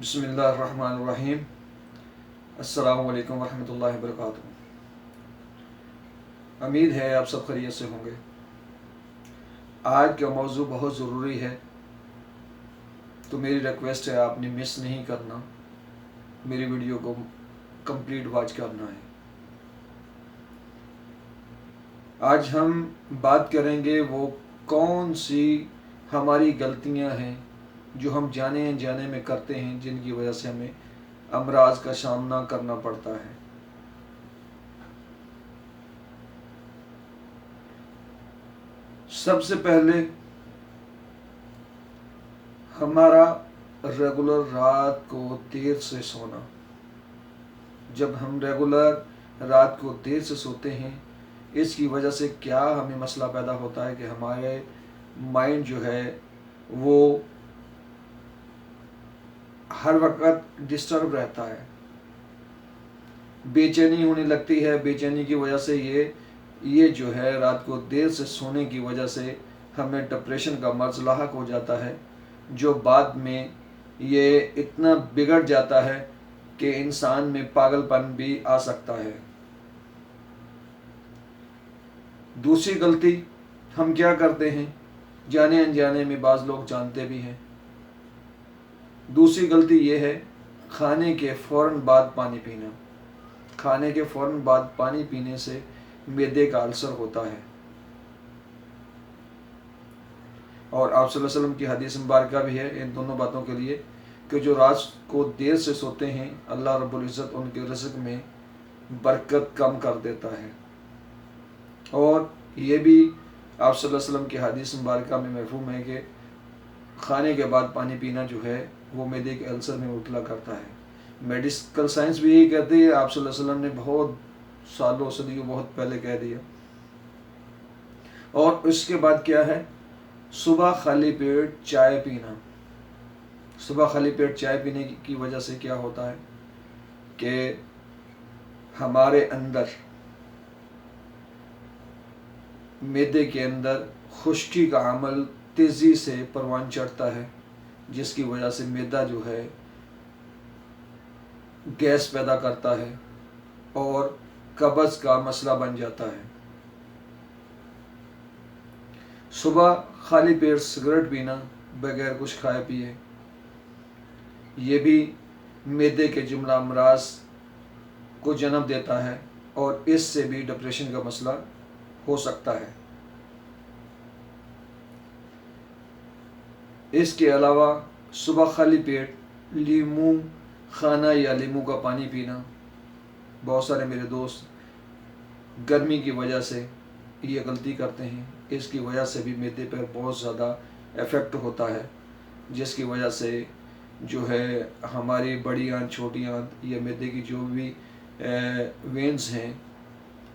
बिस्मिल्लाहिर्रहमानिर्रहीम। अस्सलामु अलैकुम वरहमतुल्लाहि वबरकातुहू। उम्मीद है आप सब खैरियत से होंगे। आज का मौजू बहुत ज़रूरी है, तो मेरी रिक्वेस्ट है आपने मिस नहीं करना, मेरी वीडियो को कंप्लीट वॉच करना है। आज हम बात करेंगे वो कौन सी हमारी गलतियां हैं जो हम जाने अनजाने में करते हैं, जिनकी वजह से हमें अमराज का सामना करना पड़ता है। सबसे पहले हमारा रेगुलर रात को देर से सोना। जब हम रेगुलर रात को देर से सोते हैं, इसकी वजह से क्या हमें मसला पैदा होता है कि हमारे माइंड जो है वो हर वक्त डिस्टर्ब रहता है, बेचैनी होने लगती है। बेचैनी की वजह से ये जो है रात को देर से सोने की वजह से हमें डिप्रेशन का मर्ज लाहक हो जाता है, जो बाद में ये इतना बिगड़ जाता है कि इंसान में पागलपन भी आ सकता है। दूसरी गलती हम क्या करते हैं, जाने अनजाने में, बाज़ लोग जानते भी हैं। दूसरी गलती ये है खाने के फ़ौरन बाद पानी पीना। खाने के फ़ौरन बाद पानी पीने से मैदे का अल्सर होता है, और आप सल्लल्लाहु अलैहि वसल्लम की हदीस मुबारका भी है इन दोनों बातों के लिए कि जो रात को देर से सोते हैं, अल्लाह रब्बुल इज़्ज़त उनके रिज़्क़ में बरकत कम कर देता है। और ये भी आप सल्लल्लाहु अलैहि वसल्लम की हदीस मुबारका में मफ़हूम है कि खाने के बाद पानी पीना जो है वो मैदे के अल्सर में मुबतला करता है। मेडिकल साइंस भी यही कहती है, आप सल्लल्लाहु अलैहि वसल्लम ने बहुत सालों सदियों बहुत पहले कह दिया। और इसके बाद क्या है, सुबह खाली पेट चाय पीना। सुबह खाली पेट चाय पीने की वजह से क्या होता है कि हमारे अंदर मैदे के अंदर खुश्की का अमल तेज़ी से परवान चढ़ता है, जिसकी वजह से मैदा जो है गैस पैदा करता है और कब्ज़ का मसला बन जाता है। सुबह खाली पेट सिगरेट पीना बगैर कुछ खाए पिए, ये भी मैदे के जुमला अमराज को जन्म देता है, और इससे भी डिप्रेशन का मसला हो सकता है। इसके अलावा सुबह खाली पेट लीमू खाना या लीमू का पानी पीना। बहुत सारे मेरे दोस्त गर्मी की वजह से ये गलती करते हैं, इसकी वजह से भी मैदे पर बहुत ज़्यादा इफ़ेक्ट होता है, जिसकी वजह से जो है हमारी बड़ी आंत, छोटी आंत, ये मैदे की जो भी वेन्स हैं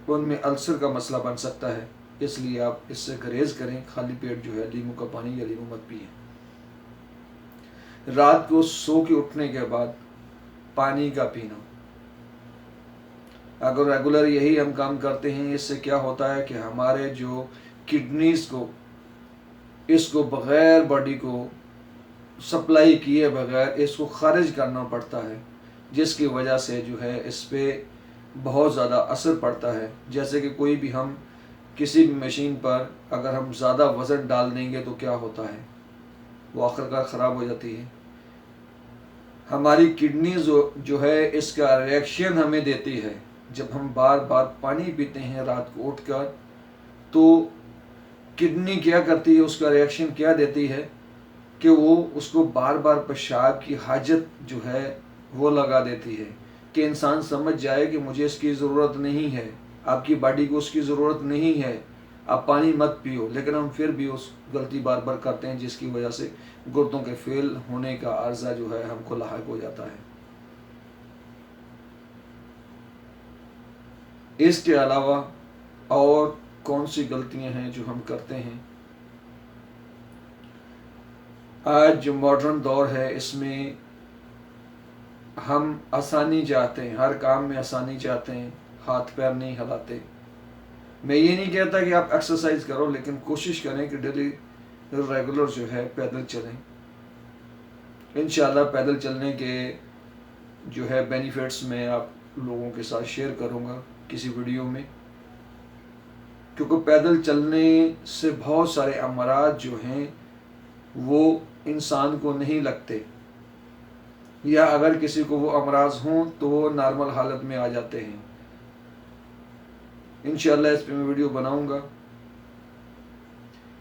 उनमें अल्सर का मसला बन सकता है। इसलिए आप इससे गुरेज़ करें, खाली पेट जो है लीमू का पानी या लीमू मत पिए। रात को सो के उठने के बाद पानी का पीना। अगर रेगुलर यही हम काम करते हैं, इससे क्या होता है कि हमारे जो किडनीज़ को, इसको बग़ैर बॉडी को सप्लाई किए बगैर इसको खारिज करना पड़ता है, जिसकी वजह से जो है इस पर बहुत ज़्यादा असर पड़ता है। जैसे कि कोई भी हम किसी भी मशीन पर अगर हम ज़्यादा वज़न डाल देंगे तो क्या होता है, वो आखिरकार ख़राब हो जाती है। हमारी किडनी जो है इसका रिएक्शन हमें देती है। जब हम बार बार पानी पीते हैं रात को उठकर, तो किडनी क्या करती है, उसका रिएक्शन क्या देती है कि वो उसको बार बार पेशाब की हाजत जो है वो लगा देती है, कि इंसान समझ जाए कि मुझे इसकी ज़रूरत नहीं है, आपकी बॉडी को उसकी ज़रूरत नहीं है, आप पानी मत पियो। लेकिन हम फिर भी उस गलती बार बार करते हैं, जिसकी वजह से गुर्दों के फेल होने का अर्जा जो है हमको लाहक हो जाता है। इसके अलावा और कौन सी गलतियां हैं जो हम करते हैं। आज जो मॉडर्न दौर है, इसमें हम आसानी चाहते हैं, हर काम में आसानी चाहते हैं, हाथ पैर नहीं हिलाते। मैं ये नहीं कहता कि आप एक्सरसाइज करो, लेकिन कोशिश करें कि डेली रेगुलर जो है पैदल चलें। انشاءاللہ پیدل چلنے کے جو ہے بینیفٹس میں آپ لوگوں کے ساتھ شیئر کروں گا کسی ویڈیو میں، کیونکہ پیدل چلنے سے بہت سارے امراض جو ہیں وہ انسان کو نہیں لگتے، یا اگر کسی کو وہ امراض ہوں تو وہ نارمل حالت میں آ جاتے ہیں۔ انشاءاللہ اس پہ میں ویڈیو بناؤں گا۔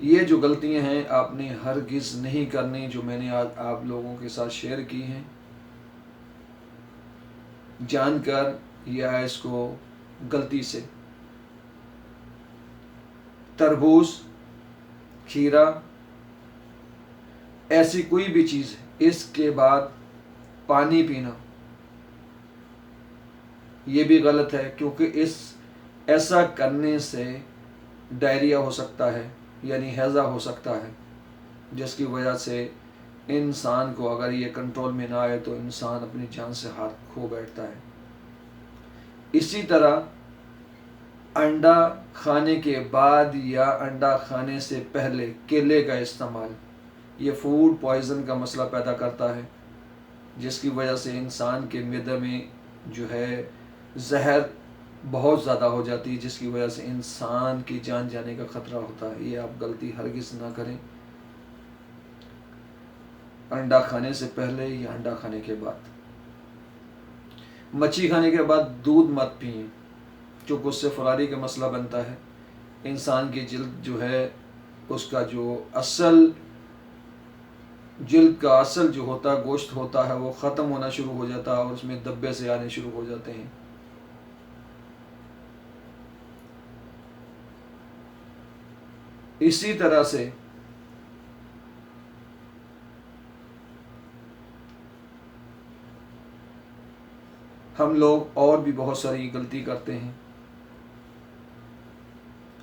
یہ جو غلطیاں ہیں آپ نے ہرگز نہیں کرنی جو میں نے آج آپ لوگوں کے ساتھ شیئر کی ہیں، جان کر یا اس کو غلطی سے۔ تربوز، کھیرا، ایسی کوئی بھی چیز ہے، اس کے بعد پانی پینا یہ بھی غلط ہے، کیونکہ ایسا کرنے سے ڈائریا ہو سکتا ہے، یعنی ہیضہ ہو سکتا ہے، جس کی وجہ سے انسان کو اگر یہ کنٹرول میں نہ آئے تو انسان اپنی جان سے ہاتھ کھو بیٹھتا ہے۔ اسی طرح انڈا کھانے کے بعد یا انڈا کھانے سے پہلے کیلے کا استعمال، یہ فوڈ پوائزن کا مسئلہ پیدا کرتا ہے، جس کی وجہ سے انسان کے معدے میں جو ہے زہر بہت زیادہ ہو جاتی ہے، جس کی وجہ سے انسان کی جان جانے کا خطرہ ہوتا ہے۔ یہ آپ غلطی ہرگز نہ کریں، انڈا کھانے سے پہلے یا انڈا کھانے کے بعد۔ مچھی کھانے کے بعد دودھ مت پئیں، کیونکہ اس سے فراری کا مسئلہ بنتا ہے۔ انسان کی جلد جو ہے اس کا جو جلد کا اصل جو ہوتا ہے گوشت ہوتا ہے وہ ختم ہونا شروع ہو جاتا ہے، اور اس میں دبے سے آنے شروع ہو جاتے ہیں۔ اسی طرح سے ہم لوگ اور بھی بہت ساری غلطی کرتے ہیں،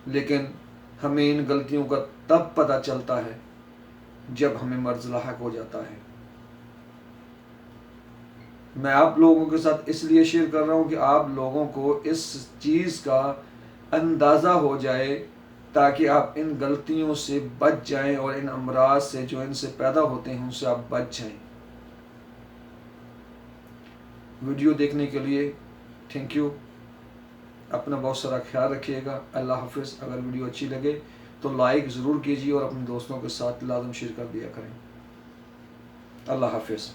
لیکن ہمیں ان غلطیوں کا تب پتہ چلتا ہے جب ہمیں مرض لاحق ہو جاتا ہے۔ میں آپ لوگوں کے ساتھ اس لیے شیئر کر رہا ہوں کہ آپ لوگوں کو اس چیز کا اندازہ ہو جائے، تاکہ آپ ان غلطیوں سے بچ جائیں اور ان امراض سے جو ان سے پیدا ہوتے ہیں ان سے آپ بچ جائیں۔ ویڈیو دیکھنے کے لیے تھینک یو۔ اپنا بہت سارا خیال رکھیے گا۔ اللہ حافظ۔ اگر ویڈیو اچھی لگے تو لائک ضرور کیجیے اور اپنے دوستوں کے ساتھ لازم شیئر کر دیا کریں۔ اللہ حافظ۔